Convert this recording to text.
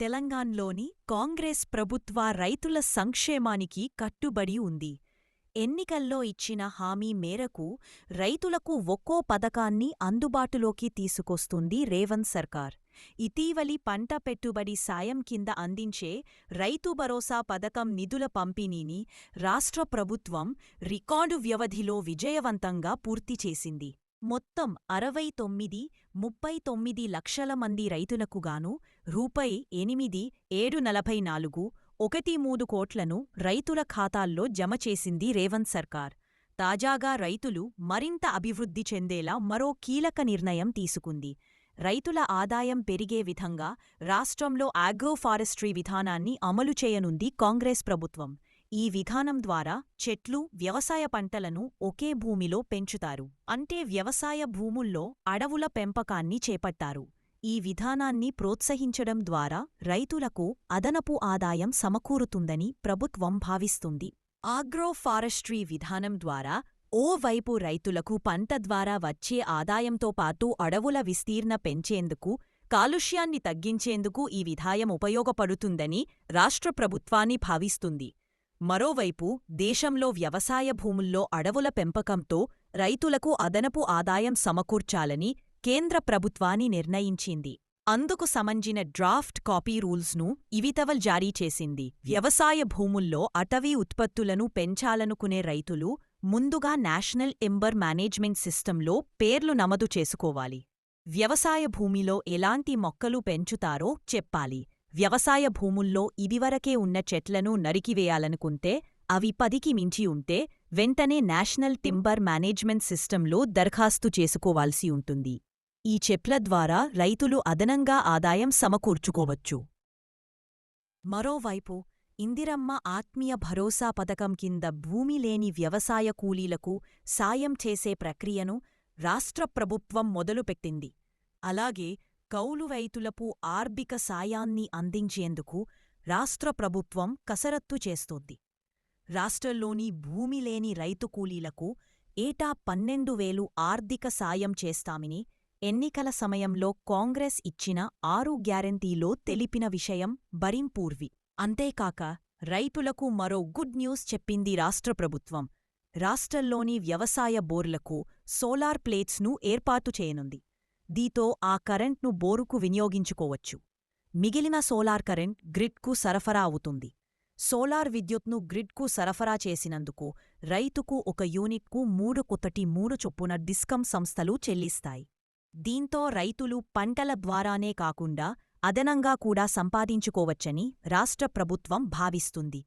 తెలంగాణలోని కాంగ్రెస్ ప్రభుత్వ రైతుల సంక్షేమానికి కట్టుబడి ఉంది. ఎన్నికల్లో ఇచ్చిన హామీ మేరకు రైతులకు ఒక్కో పథకాన్ని అందుబాటులోకి తీసుకొస్తుంది రేవంత్ సర్కార్. ఇటీవలి పంట పెట్టుబడి సాయం కింద అందించే రైతు భరోసా పథకం నిధుల పంపిణీని రాష్ట్ర ప్రభుత్వం రికార్డు వ్యవధిలో విజయవంతంగా పూర్తి చేసింది. మొత్తం 69.39 లక్షల మంది రైతులకుగాను రూ.8,744.13 కోట్లను రైతుల ఖాతాల్లో జమ చేసింది రేవంత్ సర్కార్. తాజాగా రైతులు మరింత అభివృద్ధి చెందేలా మరో కీలక నిర్ణయం తీసుకుంది. రైతుల ఆదాయం పెరిగే విధంగా రాష్ట్రంలో ఆగ్రోఫారెస్ట్రీ విధానాన్ని అమలు చేయనుంది కాంగ్రెస్ ప్రభుత్వం. ఈ విధానం ద్వారా చెట్లు, వ్యవసాయ పంటలను ఒకే భూమిలో పెంచుతారు. అంటే వ్యవసాయ భూముల్లో అడవుల పెంపకాన్ని చేపట్టారు. ఈ విధానాన్ని ప్రోత్సహించడం ద్వారా రైతులకు అదనపు ఆదాయం సమకూరుతుందని ప్రభుత్వం భావిస్తుంది. ఆగ్రోఫారెస్ట్రీ విధానం ద్వారా ఓవైపు రైతులకు పంట ద్వారా వచ్చే ఆదాయంతో పాటు అడవుల విస్తీర్ణ పెంచేందుకు, కాలుష్యాన్ని తగ్గించేందుకు ఈ విధానం ఉపయోగపడుతుందని రాష్ట్ర ప్రభుత్వాన్ని భావిస్తుంది. మరోవైపు దేశంలో వ్యవసాయ భూముల్లో అడవుల పెంపకంతో రైతులకు అదనపు ఆదాయం సమకూర్చాలని కేంద్ర ప్రభుత్వాన్ని నిర్ణయించింది. అందుకు సంబంధించిన డ్రాఫ్ట్ కాపీ రూల్స్ను ఇటీవల జారీ చేసింది. వ్యవసాయ భూముల్లో అటవీ ఉత్పత్తులను పెంచాలనుకునే రైతులు ముందుగా నేషనల్ టింబర్ మేనేజ్మెంట్ సిస్టంలో పేర్లు నమోదు చేసుకోవాలి. వ్యవసాయ భూమిలో ఎలాంటి మొక్కలు పెంచుతారో చెప్పాలి. వ్యవసాయ భూముల్లో ఇదివరకే ఉన్న చెట్లను నరికివేయాలనుకుంటే, అవి 10కి మించి ఉంటే వెంటనే నేషనల్ టింబర్ మేనేజ్మెంట్ సిస్టంలో దరఖాస్తు చేసుకోవాల్సి ఉంటుంది. ఈ చెట్ల ద్వారా రైతులు అదనంగా ఆదాయం సమకూర్చుకోవచ్చు. మరోవైపు ఇందిరమ్మ ఆత్మీయ భరోసా పథకం కింద భూమి లేని వ్యవసాయ కూలీలకు సాయం చేసే ప్రక్రియను రాష్ట్ర ప్రభుత్వం మొదలుపెట్టింది. అలాగే కౌలు రైతులకు ఆర్థిక సాయాన్ని అందించేందుకు రాష్ట్ర ప్రభుత్వం కసరత్తు చేస్తోంది. రాష్ట్రంలోని భూమి లేని రైతు కూలీలకు ఏటా 12,000 ఆర్థిక సాయం చేస్తామని ఎన్నికల సమయంలో కాంగ్రెస్ ఇచ్చిన 6 గ్యారంటీలో తెలిపిన విషయం బరింపూర్వి. అంతేకాక రైతులకు మరో గుడ్ న్యూస్ చెప్పింది రాష్ట్ర ప్రభుత్వం. రాష్ట్రంలోని వ్యవసాయ బోర్లకు సోలార్ ప్లేట్స్ను ఏర్పాటు చేయనుంది. దీంతో ఆ కరెంట్ను బోరుకు వినియోగించుకోవచ్చు. మిగిలిన సోలార్ కరెంట్ గ్రిడ్కు సరఫరా అవుతుంది. సోలార్ విద్యుత్ను గ్రిడ్కు సరఫరా చేసినందుకు రైతుకు ఒక యూనిట్కు 3.3 చొప్పున డిస్కమ్ సంస్థలు చెల్లిస్తాయి. దీంతో రైతులు పంటల ద్వారానే కాకుండా అదనంగా కూడా సంపాదించుకోవచ్చని రాష్ట్ర ప్రభుత్వం భావిస్తుంది.